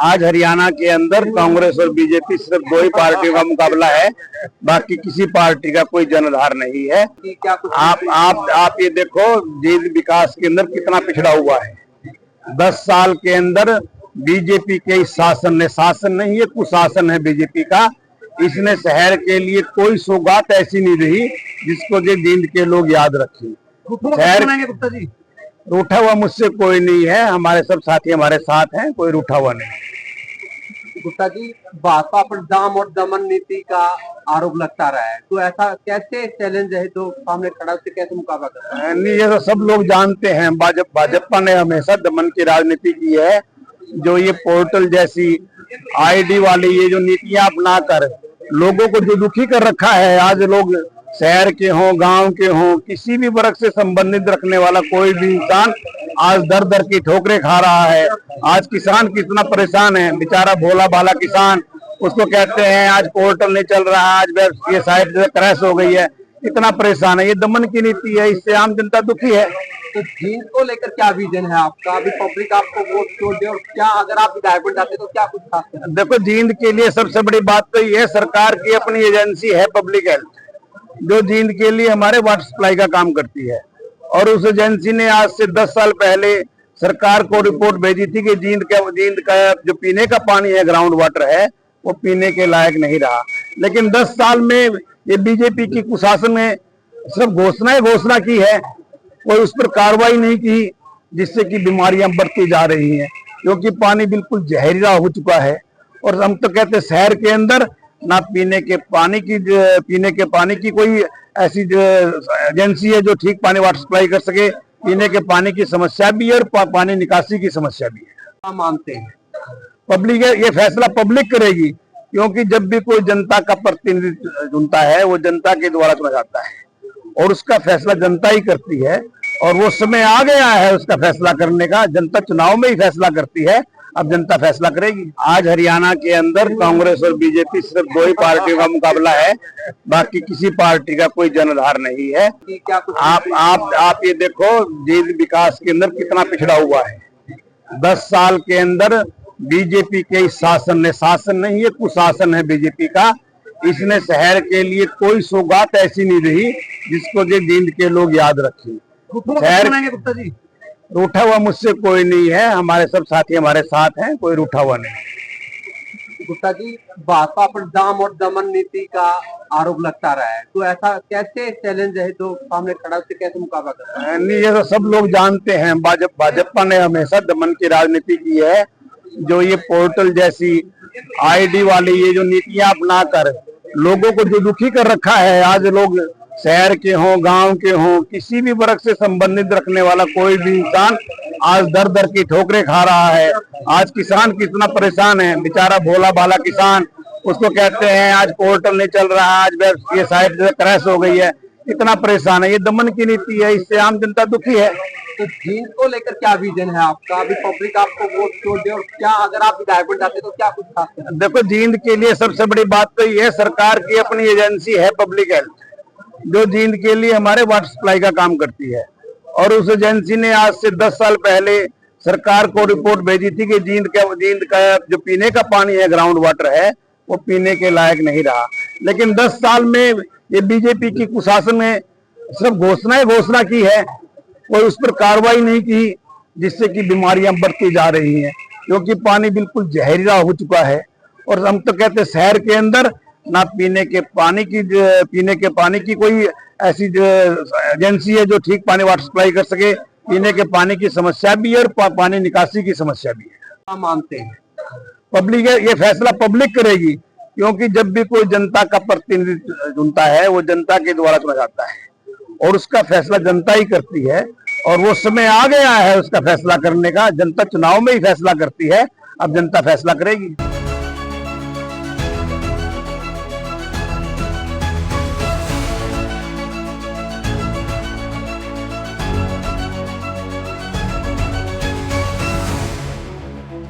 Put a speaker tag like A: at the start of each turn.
A: आज हरियाणा के अंदर कांग्रेस और बीजेपी सिर्फ दो ही पार्टियों का मुकाबला है, बाकी किसी पार्टी का कोई जनाधार नहीं है। आप ये देखो जींद विकास के अंदर कितना पिछड़ा हुआ है। 10 साल के अंदर बीजेपी के इस शासन नहीं है, कुशासन है बीजेपी का। इसने शहर के लिए कोई सौगात ऐसी नहीं रही जिसको जींद के लोग याद रखें। गुप्ता जी, रूठा हुआ मुझसे कोई नहीं है, हमारे सब साथी हमारे साथ हैं, कोई रूठा हुआ नहीं।
B: गुप्ता जी, भाजपा पर दाम और दमन नीति का आरोप लगता रहा है, तो ऐसा कैसे चैलेंज है तो सामने खड़ा उससे कैसे मुकाबला करता है?
A: नहीं, ये तो सब लोग जानते हैं। भाजपा ने हमेशा दमन की राजनीति की है। जो ये पोर्टल जैसी आईडी वाली ये जो नीतियां अपना कर लोगों को जो दुखी कर रखा है, आज लोग शहर के हों गांव के हों किसी भी वर्ग से संबंधित रखने वाला कोई भी इंसान आज दर दर की ठोकरें खा रहा है। आज किसान कितना परेशान है, बेचारा भोला भाला किसान, उसको कहते हैं आज पोर्टल नहीं चल रहा, आज ये साइट क्रैश हो गई है, इतना परेशान है। ये दमन की नीति है, इससे आम जनता दुखी है।
B: तो जींद को लेकर क्या विजन है आपका? अभी पब्लिक आपको वोट छोड़ दे और क्या अगर आप विधायक बन जाते तो क्या कुछ खास है?
A: देखो, जींद के लिए सबसे बड़ी बात तो ये है, सरकार की अपनी एजेंसी है पब्लिक हेल्थ, जो जींद के लिए हमारे वाटर सप्लाई का काम करती है। और उस एजेंसी ने आज से 10 साल पहले सरकार को रिपोर्ट भेजी थी कि जींद का जो पीने का पानी है, ग्राउंड वाटर है, वो पीने के लायक नहीं रहा। लेकिन 10 साल में ये बीजेपी की कुशासन ने सिर्फ घोषणा की है, कोई उस पर कार्रवाई नहीं की, जिससे कि बीमारियां बढ़ती जा रही हैं, क्योंकि पानी बिल्कुल जहरीला हो चुका है। और हम तो कहते हैं शहर के अंदर ना पीने के पानी की कोई ऐसी एजेंसी है जो ठीक पानी वाटर सप्लाई कर सके। पीने के पानी की समस्या भी है और पानी निकासी की समस्या भी है।
B: क्या मानते हैं?
A: पब्लिक है, ये फैसला पब्लिक करेगी, क्योंकि जब भी कोई जनता का प्रतिनिधि चुनता है वो जनता के द्वारा चुना जाता है और उसका फैसला जनता ही करती है। और वो समय आ गया है उसका फैसला करने का, जनता चुनाव में ही फैसला करती है, अब जनता फैसला करेगी। आज हरियाणा के अंदर कांग्रेस और बीजेपी सिर्फ दो ही पार्टियों का मुकाबला है, बाकी किसी पार्टी का कोई जनाधार नहीं है। आप ये देखो जींद विकास के अंदर कितना पिछड़ा हुआ है। 10 साल के अंदर बीजेपी के इस शासन नहीं है, कुशासन है बीजेपी का। इसने शहर के लिए कोई सौगात ऐसी नहीं रही जिसको जींद के लोग याद रखें।
B: गुप्ता जी,
A: रूठा हुआ मुझसे कोई नहीं है, हमारे सब साथी हमारे साथ हैं, कोई रूठा हुआ नहीं।
B: गुप्ता जी, भाजपा पर दाम और दमन नीति का आरोप लगता रहा है, तो ऐसा कैसे चैलेंज है तो सामने खड़ा उससे कैसे मुकाबला करता है?
A: नहीं, ये तो सब लोग जानते हैं। भाजपा ने हमेशा दमन की राजनीति की है। जो ये पोर्टल जैसी आईडी वाली ये जो नीतियां अपना कर लोगों को जो दुखी कर रखा है, आज लोग शहर के हों गांव के हों किसी भी वर्ग से संबंधित रखने वाला कोई भी इंसान आज दर दर की ठोकरें खा रहा है। आज किसान कितना परेशान है, बेचारा भोला भाला किसान, उसको कहते हैं आज पोर्टल नहीं चल रहा, आज ये साइट क्रैश हो गई है, इतना परेशान है। ये दमन की नीति है, इससे आम जनता दुखी है।
B: तो जींद को लेकर क्या विजन है आपका? अभी पब्लिक आपको वोट छोड़ दे और क्या अगर आप विधायक बन जाते तो क्या कुछ खास है?
A: देखो, जींद के लिए सबसे बड़ी बात तो ये है, सरकार की अपनी एजेंसी है पब्लिक हेल्थ, जो जींद के लिए हमारे वाटर सप्लाई का काम करती है। और उस एजेंसी ने आज से 10 साल पहले सरकार को रिपोर्ट भेजी थी कि जींद का जो पीने का पानी है, ग्राउंड वाटर है, वो पीने के लायक नहीं रहा। लेकिन 10 साल में ये बीजेपी की कुशासन ने सिर्फ घोषणा की है, कोई उस पर कार्रवाई नहीं की, जिससे कि बीमारियां बढ़ती जा रही हैं, क्योंकि पानी बिल्कुल जहरीला हो चुका है। और हम तो कहते हैं शहर के अंदर ना पीने के पानी की कोई ऐसी एजेंसी है जो ठीक पानी वाटर सप्लाई कर सके। पीने के पानी की समस्या भी है और पानी निकासी की समस्या भी है।
B: क्या मानते हैं?
A: पब्लिक है, ये फैसला पब्लिक करेगी, क्योंकि जब भी कोई जनता का प्रतिनिधि चुनता है वो जनता के द्वारा चुना जाता है और उसका फैसला जनता ही करती है। और वो समय आ गया है उसका फैसला करने का, जनता चुनाव में ही फैसला करती है, अब जनता फैसला करेगी।